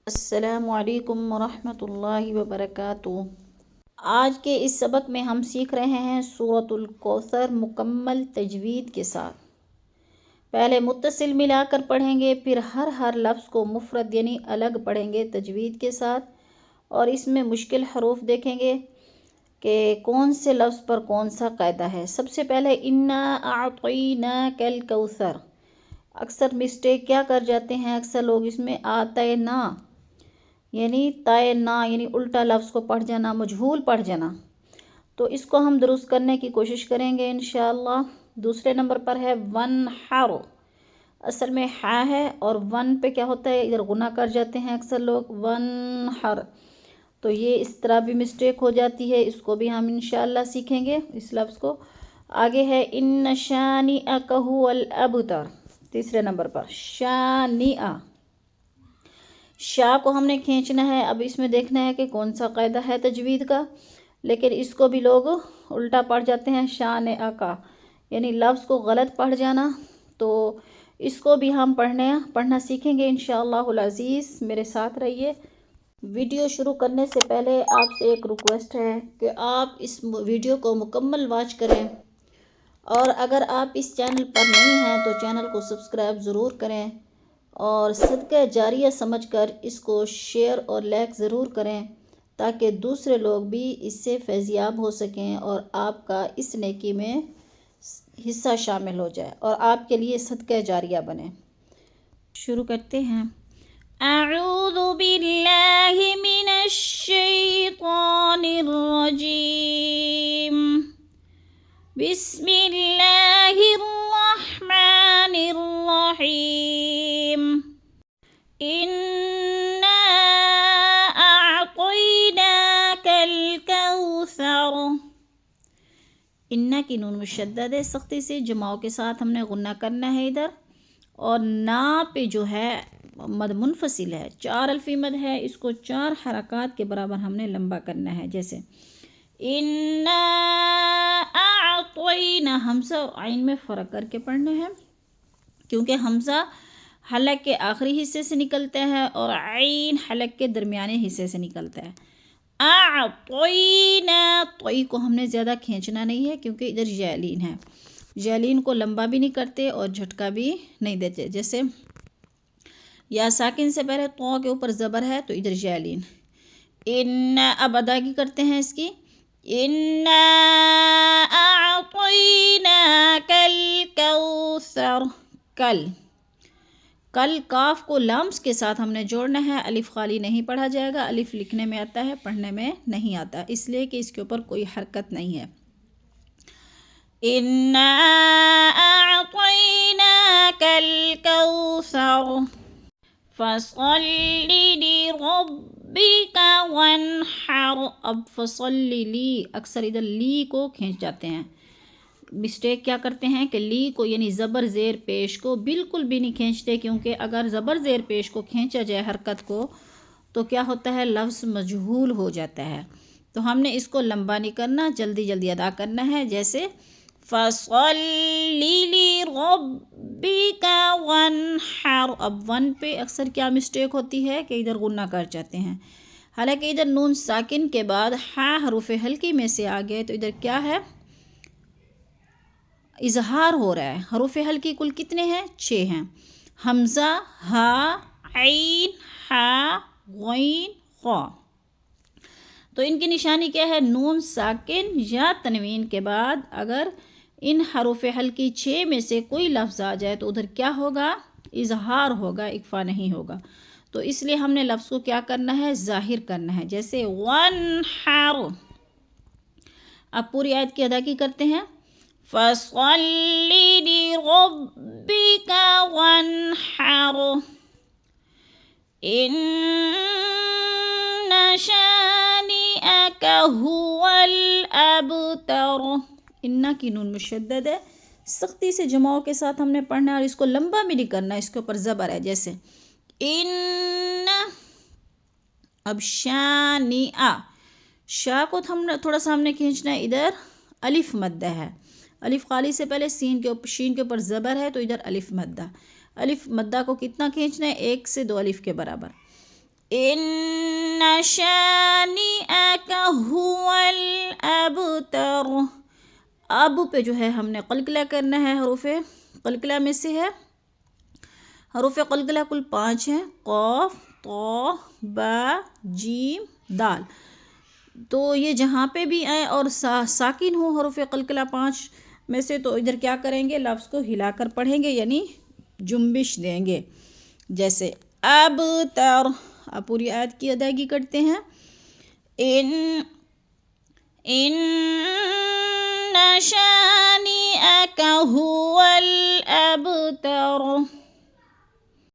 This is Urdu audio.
السلام علیکم ورحمۃ اللہ وبرکاتہ۔ آج کے اس سبق میں ہم سیکھ رہے ہیں سورۃ الکوثر مکمل تجوید کے ساتھ۔ پہلے متصل ملا کر پڑھیں گے، پھر ہر لفظ کو مفرد یعنی الگ پڑھیں گے تجوید کے ساتھ، اور اس میں مشکل حروف دیکھیں گے کہ کون سے لفظ پر کون سا قاعدہ ہے۔ سب سے پہلے انا اعطیناک الکوثر، اکثر مسٹیک کیا کر جاتے ہیں اکثر لوگ اس میں آتینا یعنی تائے نا یعنی الٹا لفظ کو پڑھ جانا، مجہول پڑھ جانا، تو اس کو ہم درست کرنے کی کوشش کریں گے انشاءاللہ۔ دوسرے نمبر پر ہے ونحر، اصل میں ہا ہے اور ون پہ کیا ہوتا ہے ادھر غنہ کر جاتے ہیں اکثر لوگ، ونحر، تو یہ اس طرح بھی مسٹیک ہو جاتی ہے، اس کو بھی ہم انشاءاللہ سیکھیں گے اس لفظ کو۔ آگے ہے ان شانئک ھو الابتر، تیسرے نمبر پر شانئہ، شا کو ہم نے کھینچنا ہے۔ اب اس میں دیکھنا ہے کہ کون سا قاعدہ ہے تجوید کا، لیکن اس کو بھی لوگ الٹا پڑھ جاتے ہیں شانئہ کا، یعنی لفظ کو غلط پڑھ جانا، تو اس کو بھی ہم پڑھنا سیکھیں گے انشاءاللہ العزیز۔ میرے ساتھ رہیے۔ ویڈیو شروع کرنے سے پہلے آپ سے ایک ریکویسٹ ہے کہ آپ اس ویڈیو کو مکمل واچ کریں، اور اگر آپ اس چینل پر نہیں ہیں تو چینل کو سبسکرائب ضرور کریں، اور صدقہ جاریہ سمجھ کر اس کو شیئر اور لائک ضرور کریں تاکہ دوسرے لوگ بھی اس سے فیضیاب ہو سکیں اور آپ کا اس نیکی میں حصہ شامل ہو جائے اور آپ کے لیے صدقہ جاریہ بنے۔ شروع کرتے ہیں۔ اعوذ باللہ من الشیطان الرجیم، بسم اللہ الرحمن الرحیم، انا اعطیناک الکوثر۔ انا کی نون مشدد ہے، سختی سے جماؤں کے ساتھ ہم نے غنہ کرنا ہے ادھر، اور نا پہ جو ہے مد منفصل ہے، 4 الفی مد ہے، اس کو 4 حرکات کے برابر ہم نے لمبا کرنا ہے، جیسے انا اعطینا، حمزہ اور عین میں فرق کر کے پڑھنا ہے، کیونکہ حمزہ حلق کے آخری حصے سے نکلتا ہے اور عین حلق کے درمیانے حصے سے نکلتا ہے۔ اعطینا، طوی کو ہم نے زیادہ کھینچنا نہیں ہے کیونکہ ادھر جیلین ہے، جیلین کو لمبا بھی نہیں کرتے اور جھٹکا بھی نہیں دیتے، جیسے یا ساکن سے پہلے تو کے اوپر زبر ہے تو ادھر جیلین۔ اب ادائیگی کرتے ہیں اس کی، انا اعطیناک الکوثر، کل کاف کو لامس کے ساتھ ہم نے جوڑنا ہے، الف خالی نہیں پڑھا جائے گا، الف لکھنے میں آتا ہے پڑھنے میں نہیں آتا، اس لیے کہ اس کے اوپر کوئی حرکت نہیں ہے۔ انا اعطیناک الکوثر فصل لربک وانحر۔ اب فصل لی، اکثر ادھر لی کو کھینچ جاتے ہیں، مسٹیک کیا کرتے ہیں کہ لی کو یعنی زبر زیر پیش کو بالکل بھی نہیں کھینچتے، کیونکہ اگر زبر زیر پیش کو کھینچا جائے حرکت کو تو کیا ہوتا ہے لفظ مجہول ہو جاتا ہے، تو ہم نے اس کو لمبا نہیں کرنا، جلدی جلدی ادا کرنا ہے، جیسے فصل لربک وانحر۔ اب ون پہ اکثر کیا مسٹیک ہوتی ہے کہ ادھر غنہ کر جاتے ہیں، حالانکہ ادھر نون ساکن کے بعد ہا حروف ہلکی میں سے آ گئے تو ادھر کیا ہے اظہار ہو رہا ہے۔ حروف ہلکی کل کتنے ہیں؟ 6 ہیں، حمزہ، ہا، عین، ہا، غین، خا، تو ان کی نشانی کیا ہے؟ نون ساکن یا تنوین کے بعد اگر ان حروف ہلکی 6 میں سے کوئی لفظ آ جائے تو ادھر کیا ہوگا؟ اظہار ہوگا، اکفا نہیں ہوگا، تو اس لیے ہم نے لفظ کو کیا کرنا ہے؟ ظاہر کرنا ہے، جیسے وانحر۔ اب پوری آیت کی ادائیگی کرتے ہیں۔ فصل لربک وانحر ان شانئک ھو الابتر۔ انا کی نون مشدد ہے، سختی سے جماؤں کے ساتھ ہم نے پڑھنا ہے، اور اس کو لمبا بھی نہیں کرنا، اس کے اوپر زبر ہے، جیسے ان۔ اب شانئہ، شا کو تھوڑا سا ہم نے کھینچنا ہے، ادھر الف مدہ ہے، الف خالی سے پہلے شین کے اوپر زبر ہے تو ادھر الف مدہ، الف مدہ کو کتنا کھینچنا ہے؟ 1 سے 2 الف کے برابر۔ ان شانئک هو الابتر۔ اب پہ جو ہے ہم نے قلقلہ کرنا ہے، حروف قلقلہ میں سے ہے، حروف قلقلہ کل 5 ہیں، قاف، طا، با، جیم، دال۔ تو یہ جہاں پہ بھی آئیں اور ساکن ہو حروف قلقلہ 5 میں سے، تو ادھر کیا کریں گے، لفظ کو ہلا کر پڑھیں گے، یعنی جنبش دیں گے، جیسے ابتر۔ اب پوری آیت کی ادائیگی کرتے ہیں۔ ان شانئک هو الابتر۔